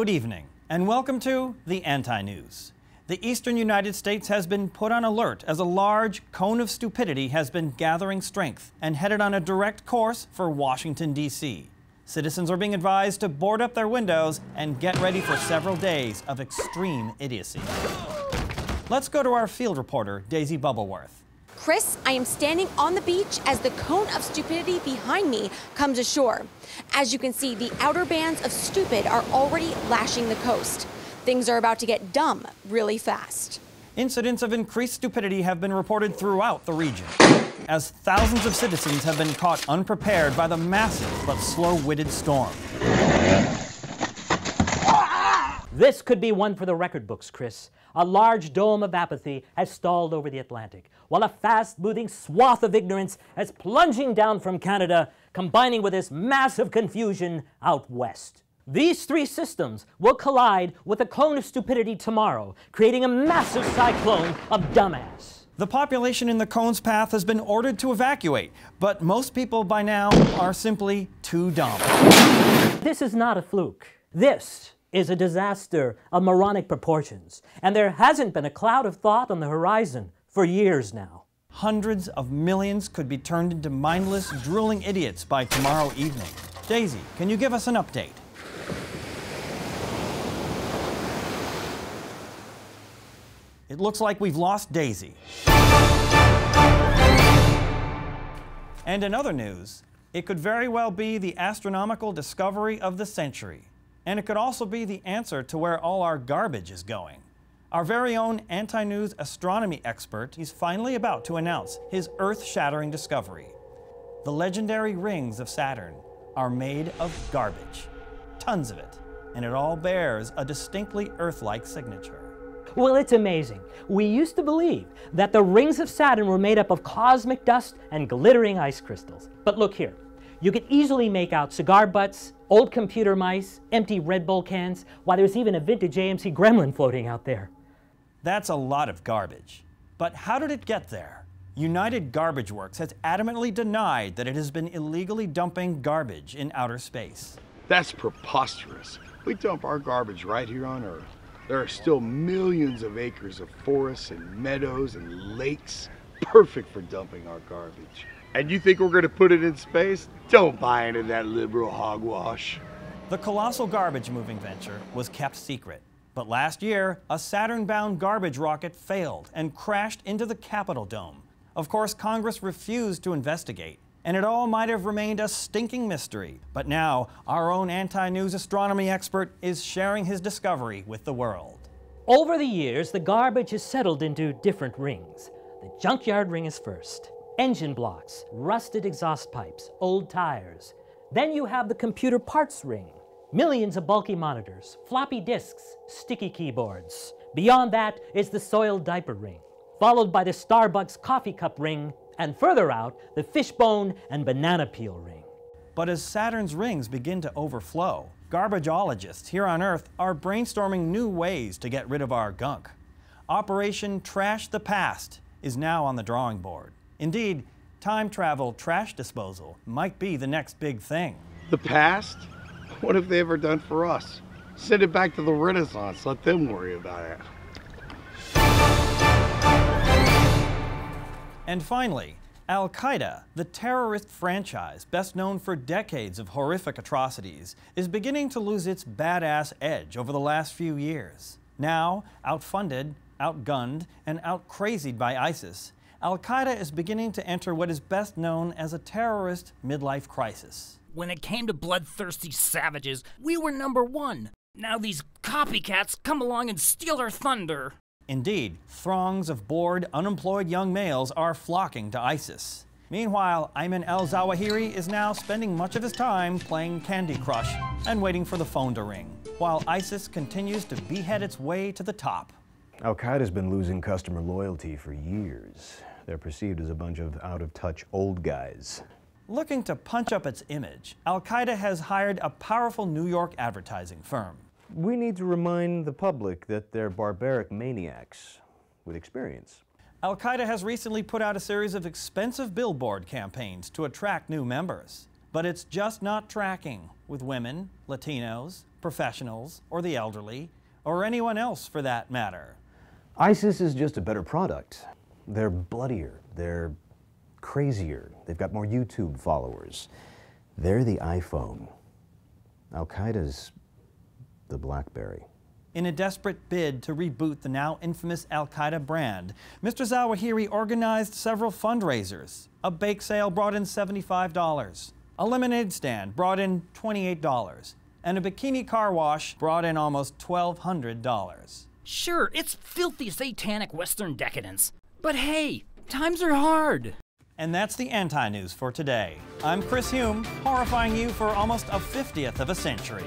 Good evening, and welcome to the Anti-News. The eastern United States has been put on alert as a large cone of stupidity has been gathering strength and headed on a direct course for Washington, D.C. Citizens are being advised to board up their windows and get ready for several days of extreme idiocy. Let's go to our field reporter, Daisy Bubbleworth. Chris, I am standing on the beach as the cone of stupidity behind me comes ashore. As you can see, the outer bands of stupid are already lashing the coast. Things are about to get dumb really fast. Incidents of increased stupidity have been reported throughout the region, as thousands of citizens have been caught unprepared by the massive but slow-witted storm. This could be one for the record books, Chris. A large dome of apathy has stalled over the Atlantic, while a fast-moving swath of ignorance is plunging down from Canada, combining with this massive confusion out west. These three systems will collide with a cone of stupidity tomorrow, creating a massive cyclone of dumbass. The population in the cone's path has been ordered to evacuate, but most people by now are simply too dumb. This is not a fluke. This is a disaster of moronic proportions, and there hasn't been a cloud of thought on the horizon for years now. Hundreds of millions could be turned into mindless, drooling idiots by tomorrow evening. Daisy, can you give us an update? It looks like we've lost Daisy. And in other news, it could very well be the astronomical discovery of the century. And it could also be the answer to where all our garbage is going. Our very own Anti-News astronomy expert is finally about to announce his earth-shattering discovery. The legendary rings of Saturn are made of garbage. Tons of it. And it all bears a distinctly Earth-like signature. Well, it's amazing. We used to believe that the rings of Saturn were made up of cosmic dust and glittering ice crystals. But look here. You can easily make out cigar butts, old computer mice, empty Red Bull cans, while there's even a vintage AMC Gremlin floating out there. That's a lot of garbage. But how did it get there? United Garbage Works has adamantly denied that it has been illegally dumping garbage in outer space. That's preposterous. We dump our garbage right here on Earth. There are still millions of acres of forests and meadows and lakes perfect for dumping our garbage. And you think we're going to put it in space? Don't buy into that liberal hogwash. The colossal garbage moving venture was kept secret. But last year, a Saturn-bound garbage rocket failed and crashed into the Capitol dome. Of course, Congress refused to investigate, and it all might have remained a stinking mystery. But now, our own Anti-News astronomy expert is sharing his discovery with the world. Over the years, the garbage has settled into different rings. The junkyard ring is first. Engine blocks, rusted exhaust pipes, old tires. Then you have the computer parts ring. Millions of bulky monitors, floppy disks, sticky keyboards. Beyond that is the soiled diaper ring, followed by the Starbucks coffee cup ring, and further out, the fishbone and banana peel ring. But as Saturn's rings begin to overflow, garbageologists here on Earth are brainstorming new ways to get rid of our gunk. Operation Trash the Past is now on the drawing board. Indeed, time travel trash disposal might be the next big thing. The past? What have they ever done for us? Send it back to the Renaissance. Let them worry about it. And finally, Al-Qaeda, the terrorist franchise best known for decades of horrific atrocities, is beginning to lose its badass edge over the last few years. Now, outfunded, outgunned, and outcrazied by ISIS, Al-Qaeda is beginning to enter what is best known as a terrorist midlife crisis. When it came to bloodthirsty savages, we were #1. Now these copycats come along and steal our thunder. Indeed, throngs of bored, unemployed young males are flocking to ISIS. Meanwhile, Ayman al-Zawahiri is now spending much of his time playing Candy Crush and waiting for the phone to ring, while ISIS continues to behead its way to the top. Al-Qaeda's been losing customer loyalty for years. They're perceived as a bunch of out-of-touch old guys. Looking to punch up its image, Al-Qaeda has hired a powerful New York advertising firm. We need to remind the public that they're barbaric maniacs with experience. Al-Qaeda has recently put out a series of expensive billboard campaigns to attract new members. But it's just not tracking with women, Latinos, professionals, or the elderly, or anyone else for that matter. ISIS is just a better product. They're bloodier, they're crazier, they've got more YouTube followers. They're the iPhone. Al-Qaeda's the BlackBerry. In a desperate bid to reboot the now infamous Al-Qaeda brand, Mr. Zawahiri organized several fundraisers. A bake sale brought in $75. A lemonade stand brought in $28. And a bikini car wash brought in almost $1,200. Sure, it's filthy satanic Western decadence. But hey, times are hard. And that's the anti-news for today. I'm Chris Hume, horrifying you for almost a 50th of a century.